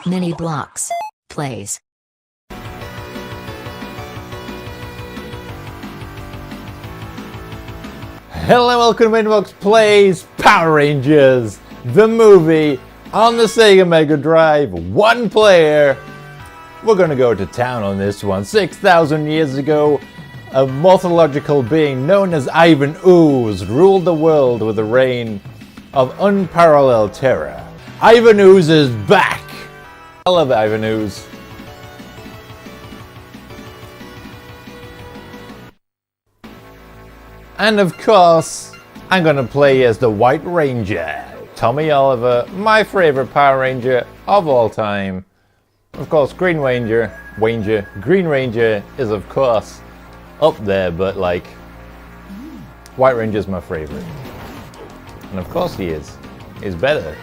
Mini Bloks plays. Hello, welcome to Mighty Morphin Plays Power Rangers, the movie on the Sega Mega Drive, one player. We're going to go to town on this one. 6,000 years ago, a mythological being known as Ivan Ooze ruled the world with a reign of unparalleled terror. Ivan Ooze is back! I love Ivan Ooze. And of course, I'm gonna play as the White Ranger, Tommy Oliver, my favorite Power Ranger of all time. Of course, Green Ranger is of course up there, but like, White Ranger's my favorite. And of course he is. He's better.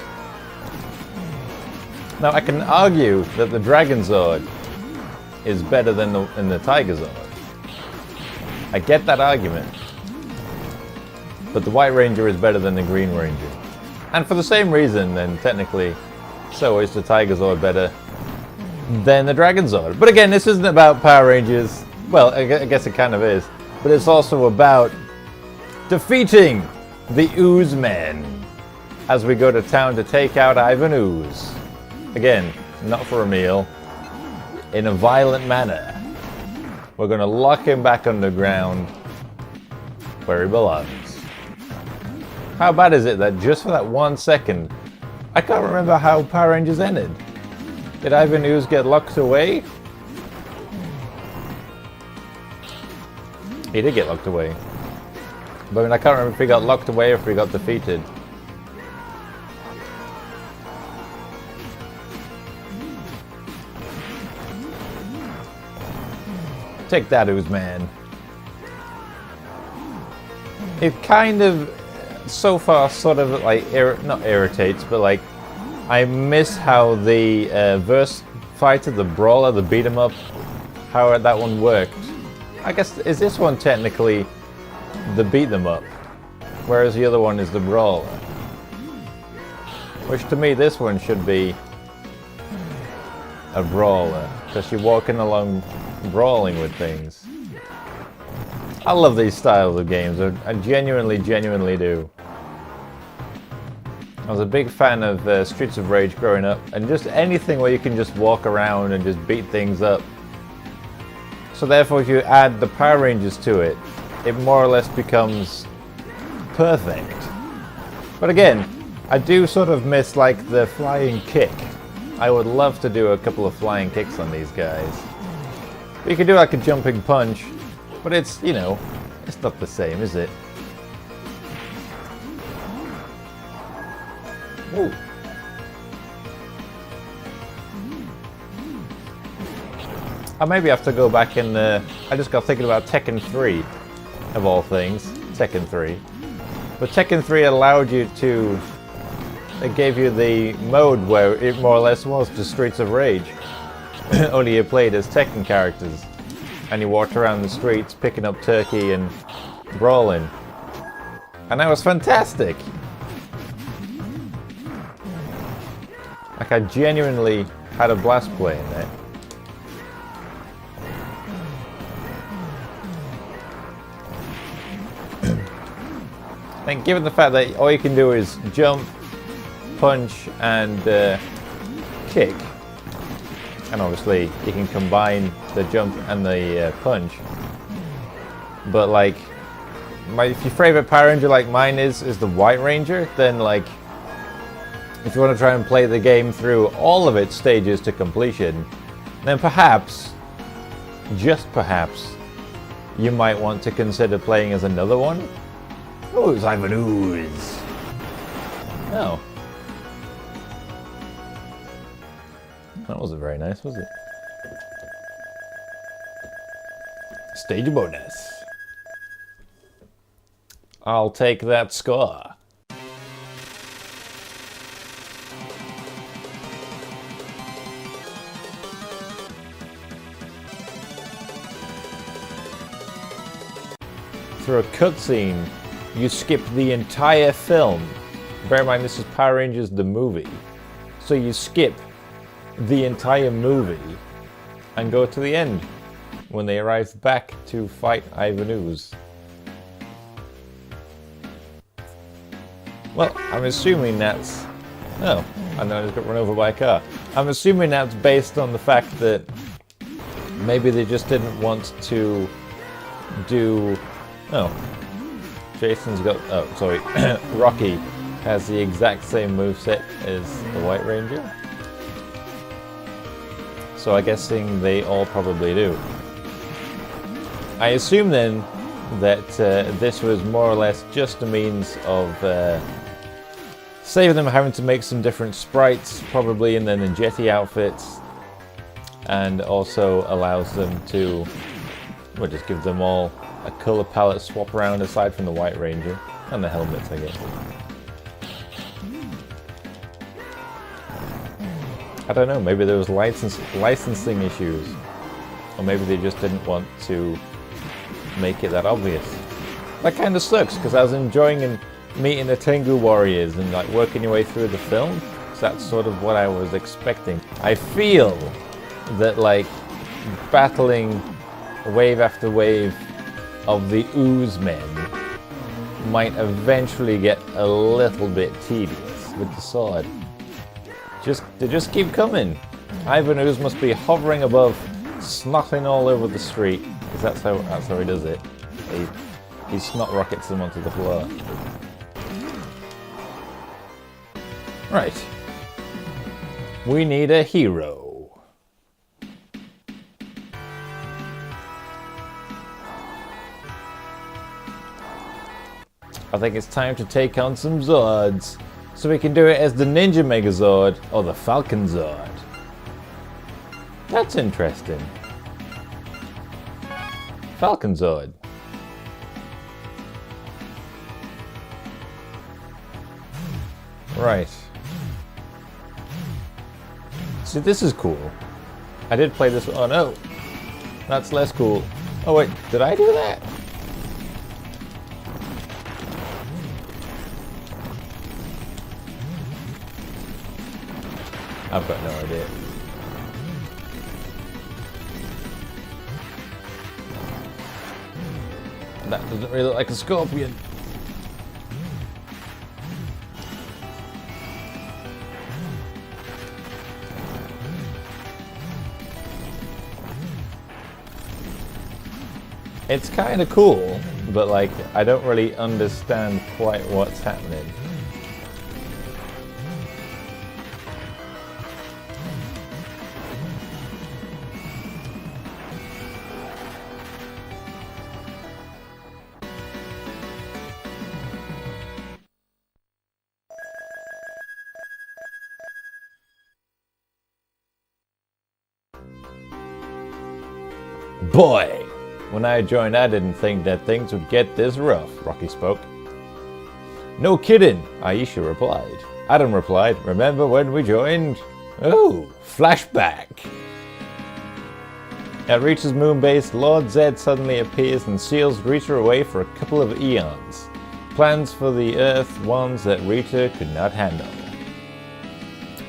Now I can argue that the Dragon Zord is better than the Tiger Zord. I get that argument. But the White Ranger is better than the Green Ranger. And for the same reason, then technically, so is the Tiger Zord better than the Dragon Zord. But again, this isn't about Power Rangers. Well, I guess it kind of is. But it's also about defeating the Ooze Men as we go to town to take out Ivan Ooze. Again, not for a meal. In a violent manner. We're going to lock him back underground where he belongs. How bad is it that just for that 1 second, I can't remember how Power Rangers ended. Did Ivan Ooze get locked away? He did get locked away. But I mean, I can't remember if he got locked away or if he got defeated. Take that, Ooze Man. It kind of, so far, sort of like, not irritates, but like, I miss how the verse fighter, the brawler, the beat 'em up, how that one worked. I guess, is this one technically the beat 'em up, whereas the other one is the brawler? Which to me, this one should be a brawler, because you're walking along brawling with things. I love these styles of games. I genuinely do. I was a big fan of Streets of Rage growing up, and just anything where you can just walk around and just beat things up. So therefore, if you add the Power Rangers to it, it more or less becomes perfect. But again, I do sort of miss like the flying kick. I would love to do a couple of flying kicks on these guys. But you can do like a jumping punch, but it's, you know, it's not the same, is it? Ooh. I maybe have to go back and I just got thinking about Tekken 3, of all things, Tekken 3. But Tekken 3 allowed you to, it gave you the mode where it more or less was just Streets of Rage. Only you played as Tekken characters. And you walked around the streets picking up turkey and brawling. And that was fantastic! Like, I genuinely had a blast playing that. And given the fact that all you can do is jump, punch, and kick, and obviously you can combine the jump and the punch, but like, if your favorite Power Ranger like mine is the White Ranger, then like, if you want to try and play the game through all of its stages to completion, then perhaps, just perhaps, you might want to consider playing as another one. Oh, it's Ivan Ooze. Oh. That wasn't very nice, was it? Stage bonus. I'll take that score. Through a cutscene, you skip the entire film. Bear in mind, this is Power Rangers the movie. So you skip the entire movie and go to the end when they arrive back to fight Ivan Ooze. Well, I'm assuming that's... Oh, and then I just got run over by a car. I'm assuming that's based on the fact that maybe they just didn't want to do... Oh, Jason's got... Oh, sorry. Rocky has the exact same moveset as the White Ranger. So I'm guessing they all probably do. I assume then that this was more or less just a means of saving them having to make some different sprites, probably in their ninjetti outfits, and also allows them to, well, just give them all a color palette swap around aside from the White Ranger and the helmets, I guess. I don't know, maybe there was licensing issues, or maybe they just didn't want to make it that obvious. That kind of sucks, because I was enjoying meeting the Tengu warriors and like working your way through the film. So that's sort of what I was expecting. I feel that like battling wave after wave of the Ooze men might eventually get a little bit tedious with the sword. They just keep coming. Ivan Ooze must be hovering above, snotting all over the street, because that's how he does it. He snot rockets them onto the floor. Right. We need a hero. I think it's time to take on some Zords. So we can do it as the Ninja Megazord or the Falcon Zord. That's interesting. Falcon Zord. Right. See, this is cool. I did play this. Oh no, that's less cool. Oh wait, did I do that? I've got no idea. That doesn't really look like a scorpion. It's kind of cool, but like I don't really understand quite what's happening. Boy! When I joined, I didn't think that things would get this rough, Rocky spoke. No kidding, Aisha replied. Adam replied, remember when we joined? Oh, flashback. At Rita's moon base, Lord Zedd suddenly appears and seals Rita away for a couple of eons. Plans for the Earth, ones that Rita could not handle.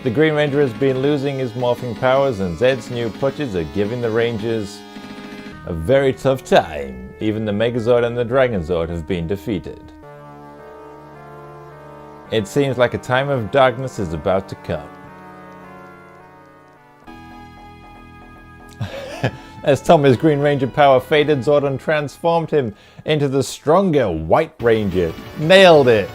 The Green Ranger has been losing his morphing powers, and Zedd's new punches are giving the Rangers a very tough time. Even the Megazord and the Dragon Zord have been defeated. It seems like a time of darkness is about to come. As Tommy's Green Ranger power faded, Zordon transformed him into the stronger White Ranger. Nailed it!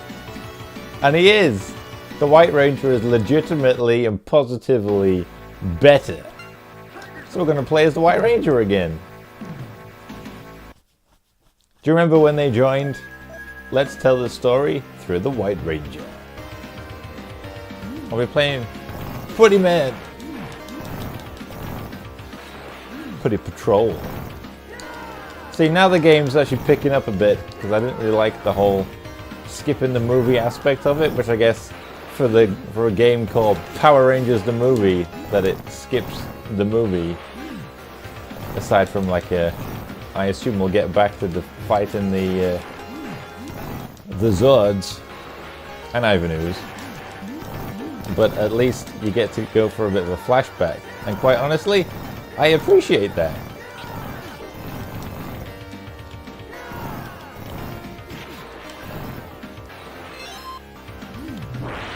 And he is! The White Ranger is legitimately and positively better. So we're going to play as the White Ranger again. Do you remember when they joined? Let's tell the story through the White Ranger. Are we playing Footy Man? Footy Patrol. See, now the game's actually picking up a bit, because I didn't really like the whole skipping the movie aspect of it, which I guess for a game called Power Rangers the movie, that it skips the movie. Aside from like I assume we'll get back to the fight in the Zords and Ivan Ooze. but at least you get to go for a bit of a flashback. And quite honestly, I appreciate that.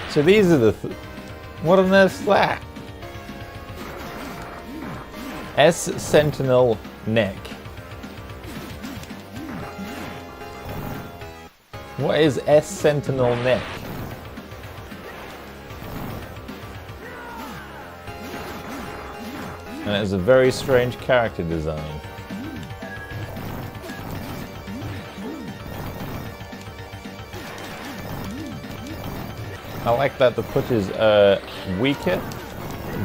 So these are the... what on earth's that? S Sentinel Neck. What is S Sentinel Neck? And it is a very strange character design. I like that the push is weaker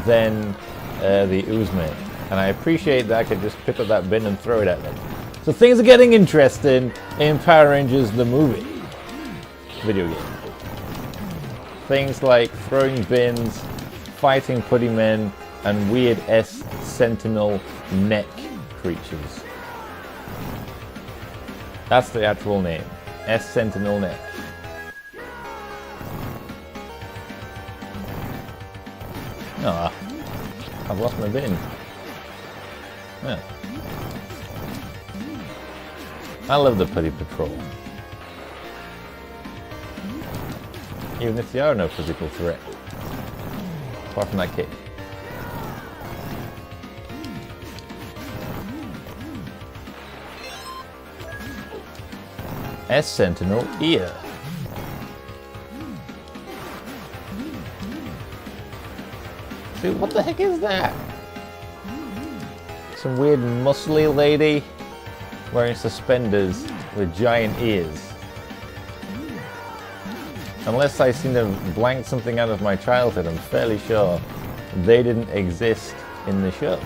than the Ooze Man. And I appreciate that I could just pick up that bin and throw it at them. So things are getting interesting in Power Rangers the movie. Video game. Things like throwing bins, fighting putty men, and weird S Sentinel Neck creatures. That's the actual name. S Sentinel Neck. Ah, I've lost my bin. Yeah. I love the Putty Patrol. Even if they are no physical threat. Apart from that kick. S Sentinel Ear. Dude, what the heck is that? Some weird muscly lady wearing suspenders with giant ears. Unless I seem to have blanked something out of my childhood, I'm fairly sure they didn't exist in the show.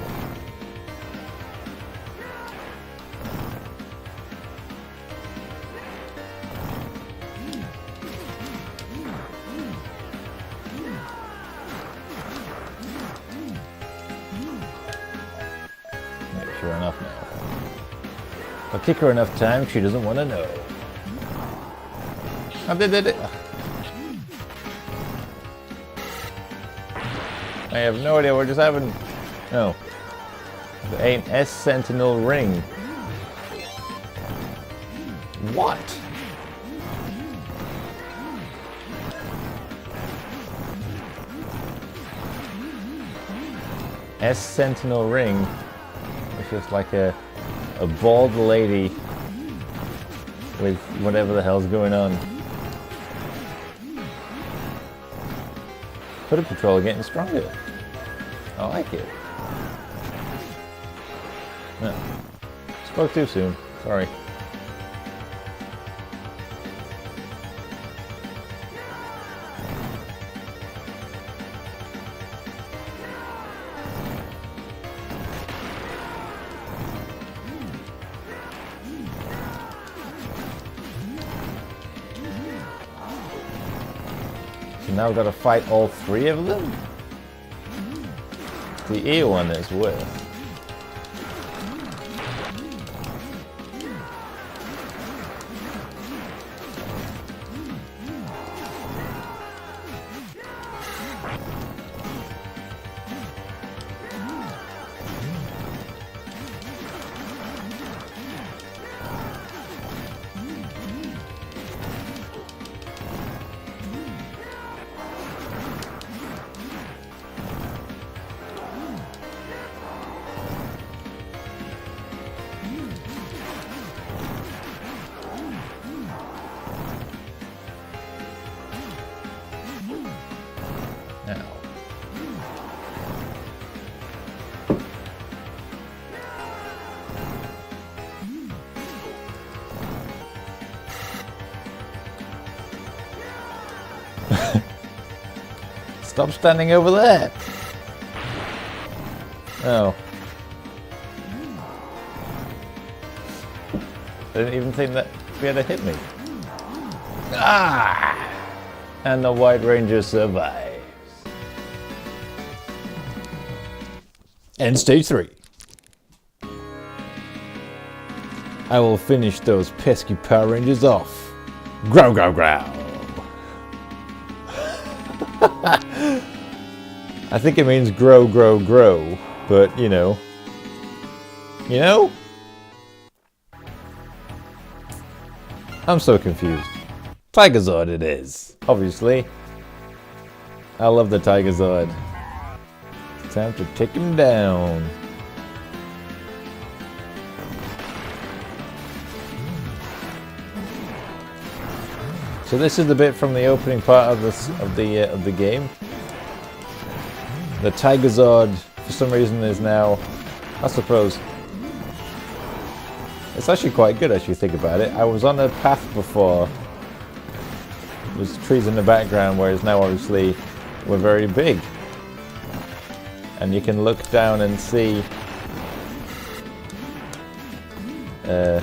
Sure enough now. I'll kick her enough time, she doesn't want to know. I did it. I have no idea what just happened. No. The ain't S Sentinel ring. What? S Sentinel ring. It's just like a bald lady with whatever the hell's going on. Putty Patrol getting stronger. I like it. No. Spoke too soon. Sorry. Now I've got to fight all three of them? The ear one is worth. Stop standing over there. Oh. I didn't even think that he had to hit me. Ah! And the White Ranger survives. End stage 3. I will finish those pesky Power Rangers off. Growl, growl, growl. I think it means grow, grow, grow. But, you know. You know? I'm so confused. Tigazord it is, obviously. I love the Tigazord. It's time to take him down. So this is the bit from the opening part of the game. The Tigazord, for some reason, is now, I suppose, it's actually quite good as you think about it. I was on a path before. There's trees in the background, whereas now obviously we're very big. And you can look down and see well,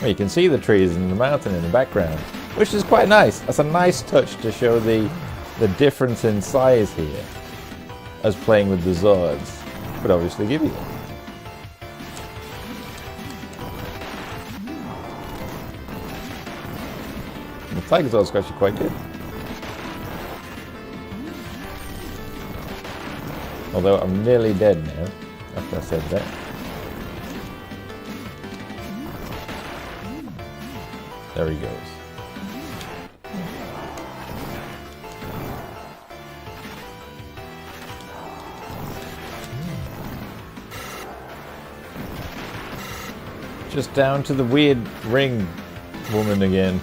you can see the trees and the mountain in the background, which is quite nice. That's a nice touch to show the difference in size here as playing with the Zords would obviously give you. The Tigazord's actually quite good. Although I'm nearly dead now, after I said that. There he goes. Just down to the weird ring woman again.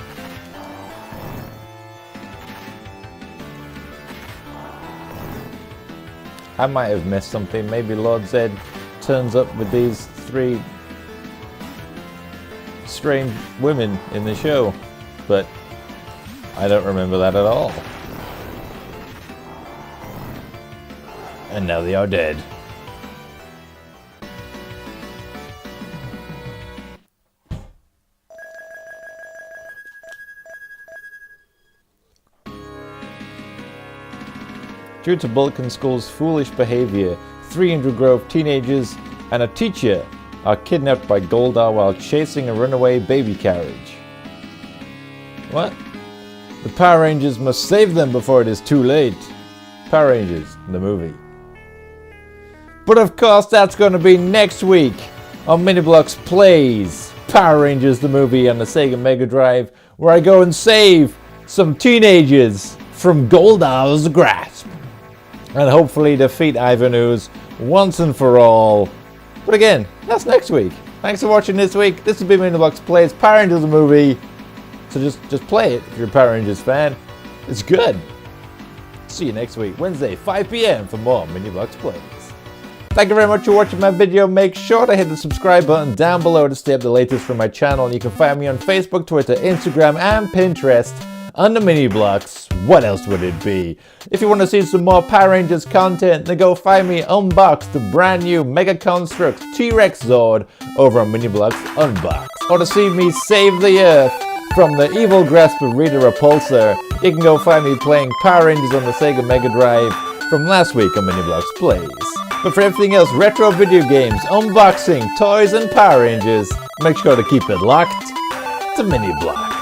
I might have missed something. Maybe Lord Zedd turns up with these 3 strange women in the show, but I don't remember that at all. And now they are dead. Due to Bulkin School's foolish behavior, 300 Grove teenagers and a teacher are kidnapped by Goldar while chasing a runaway baby carriage. What? The Power Rangers must save them before it is too late. Power Rangers, the movie. But of course that's going to be next week on Mini Bloks Plays Power Rangers the movie on the Sega Mega Drive, where I go and save some teenagers from Goldar's grasp. And hopefully defeat Ivan Ooze once and for all. But again, that's next week. Thanks for watching this week. This has been Mini Bloks Plays Power Rangers the movie. So just play it if you're a Power Rangers fan. It's good. See you next week, Wednesday, 5 p.m. for more Mini Bloks Plays. Thank you very much for watching my video. Make sure to hit the subscribe button down below to stay up the latest from my channel. You can find me on Facebook, Twitter, Instagram, and Pinterest under Mini Bloks. What else would it be? If you want to see some more Power Rangers content, then go find me unbox the brand new Mega Construx T-Rex Zord over on Mini Bloks Unbox. Or to see me save the Earth from the evil grasp of Rita Repulsa, you can go find me playing Power Rangers on the Sega Mega Drive from last week on Mini Bloks Plays. But for everything else, retro video games, unboxing, toys, and Power Rangers, make sure to keep it locked to Mini Bloks.